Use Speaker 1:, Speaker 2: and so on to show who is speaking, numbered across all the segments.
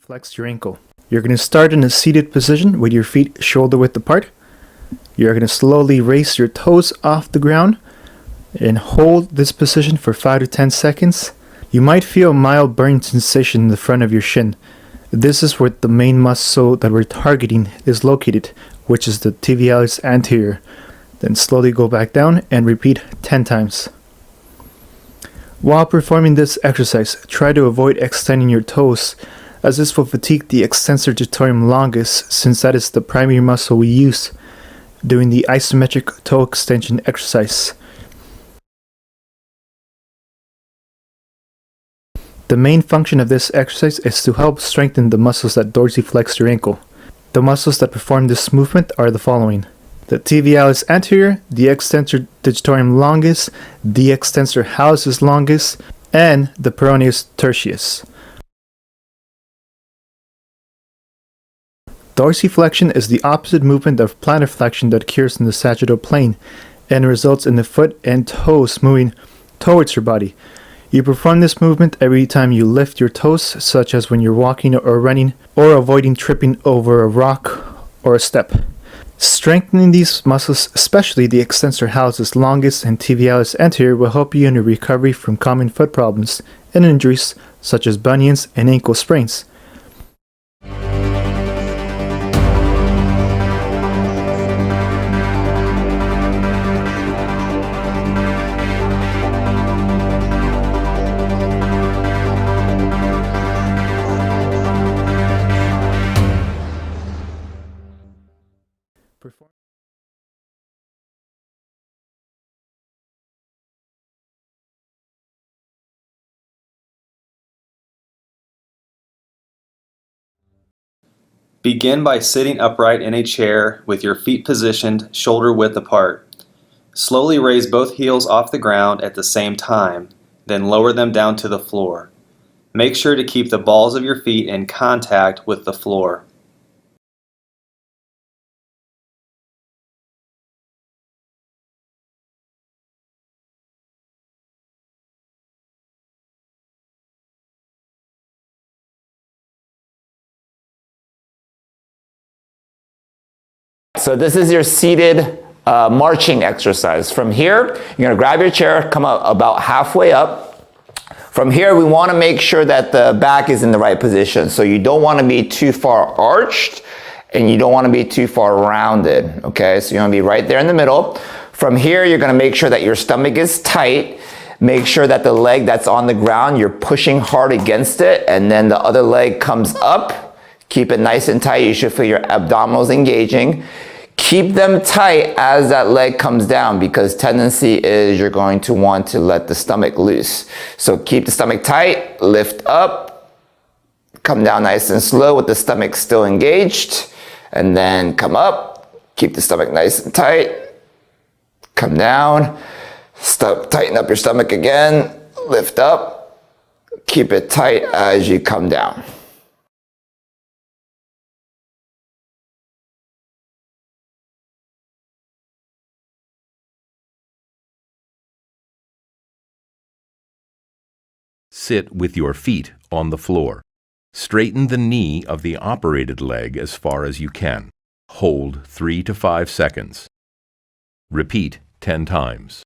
Speaker 1: Flex your ankle. You're going to start in a seated position with your feet shoulder width apart. You're going to slowly raise your toes off the ground and hold this position for 5 to 10 seconds. You might feel a mild burning sensation in the front of your shin. This is where the main muscle that we're targeting is located, which is the tibialis anterior. Then slowly go back down and repeat 10 times. While performing this exercise, try to avoid extending your toes, as this will fatigue the extensor digitorum longus, since that is the primary muscle we use during the isometric toe extension exercise. The main function of this exercise is to help strengthen the muscles that dorsiflex your ankle. The muscles that perform this movement are the following: the tibialis anterior, the extensor digitorum longus, the extensor hallucis longus, and the peroneus tertius. Dorsiflexion is the opposite movement of plantar flexion that occurs in the sagittal plane and results in the foot and toes moving towards your body. You perform this movement every time you lift your toes, such as when you're walking or running, or avoiding tripping over a rock or a step. Strengthening these muscles, especially the extensor hallucis longus and tibialis anterior, will help you in your recovery from common foot problems and injuries such as bunions and ankle sprains.
Speaker 2: Begin by sitting upright in a chair with your feet positioned shoulder width apart. Slowly raise both heels off the ground at the same time, then lower them down to the floor. Make sure to keep the balls of your feet in contact with the floor.
Speaker 3: So this is your seated marching exercise. From here, you're going to grab your chair, come up about halfway up. From here, we want to make sure that the back is in the right position. So you don't want to be too far arched and you don't want to be too far rounded. Okay, so you want to be right there in the middle. From here, you're going to make sure that your stomach is tight. Make sure that the leg that's on the ground, you're pushing hard against it, and then the other leg comes up. Keep it nice and tight. You should feel your abdominals engaging. Keep them tight as that leg comes down, because tendency is you're going to want to let the stomach loose. So keep the stomach tight, lift up, come down nice and slow with the stomach still engaged, and then come up, keep the stomach nice and tight, come down, tighten up your stomach again, lift up, keep it tight as you come down.
Speaker 4: Sit with your feet on the floor. Straighten the knee of the operated leg as far as you can. Hold 3 to 5 seconds. Repeat 10 times.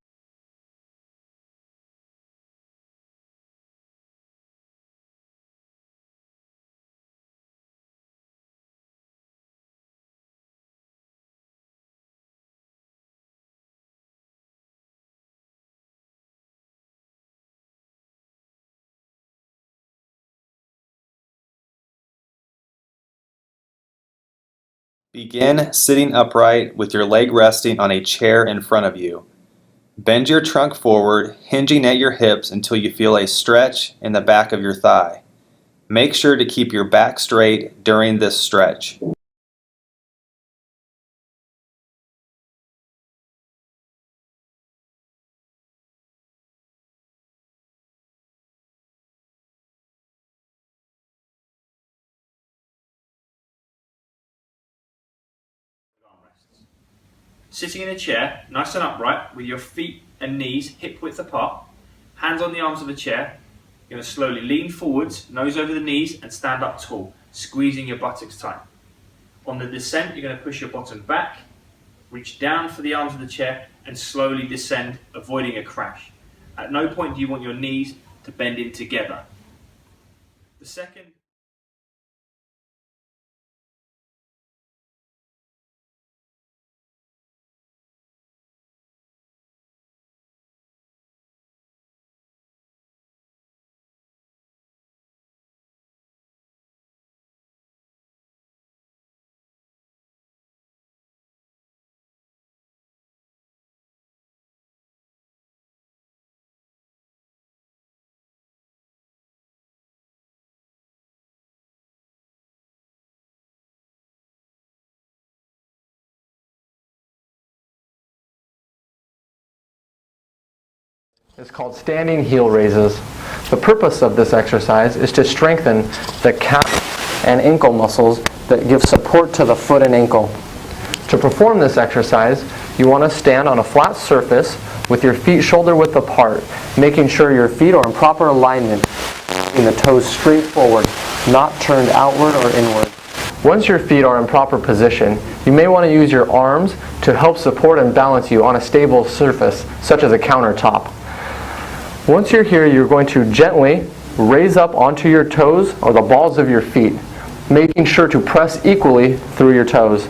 Speaker 2: Begin sitting upright with your leg resting on a chair in front of you. Bend your trunk forward, hinging at your hips until you feel a stretch in the back of your thigh. Make sure to keep your back straight during this stretch.
Speaker 5: Sitting in a chair, nice and upright, with your feet and knees hip width apart, hands on the arms of the chair, You're going to slowly lean forwards, nose over the knees, and stand up tall, squeezing your buttocks tight. On the descent, you're going to push your bottom back, reach down for the arms of the chair, and slowly descend, avoiding a crash. At no point do you want your knees to bend in together. The second
Speaker 6: is called standing heel raises. The purpose of this exercise is to strengthen the calf and ankle muscles that give support to the foot and ankle. To perform this exercise, you want to stand on a flat surface with your feet shoulder width apart, making sure your feet are in proper alignment, keeping the toes straight forward, not turned outward or inward. Once your feet are in proper position, you may want to use your arms to help support and balance you on a stable surface, such as a countertop. Once you're here, you're going to gently raise up onto your toes or the balls of your feet, making sure to press equally through your toes.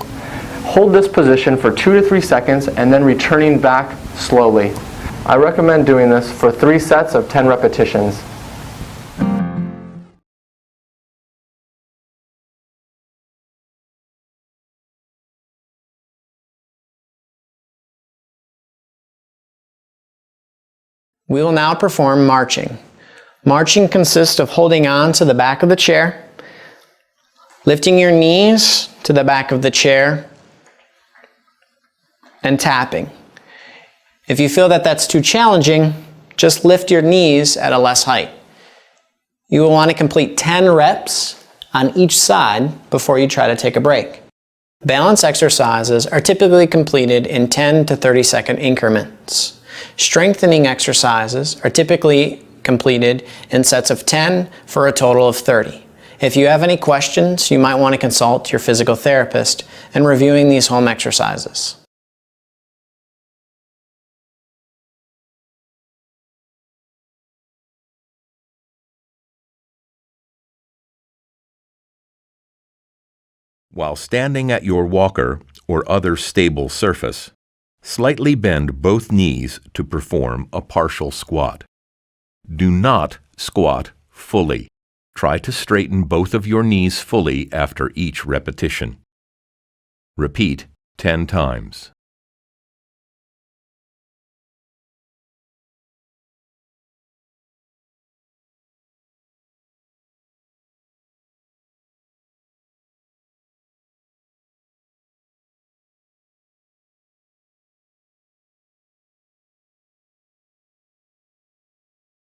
Speaker 6: Hold this position for 2 to 3 seconds and then returning back slowly. I recommend doing this for 3 sets of 10 repetitions.
Speaker 7: We will now perform marching. Marching consists of holding on to the back of the chair, lifting your knees to the back of the chair, and tapping. If you feel that that's too challenging, just lift your knees at a less height. You will want to complete 10 reps on each side before you try to take a break. Balance exercises are typically completed in 10 to 30-second increments. Strengthening exercises are typically completed in sets of 10 for a total of 30. If you have any questions, you might want to consult your physical therapist in reviewing these home exercises.
Speaker 4: While standing at your walker or other stable surface, slightly bend both knees to perform a partial squat. Do not squat fully. Try to straighten both of your knees fully after each repetition. Repeat 10 times.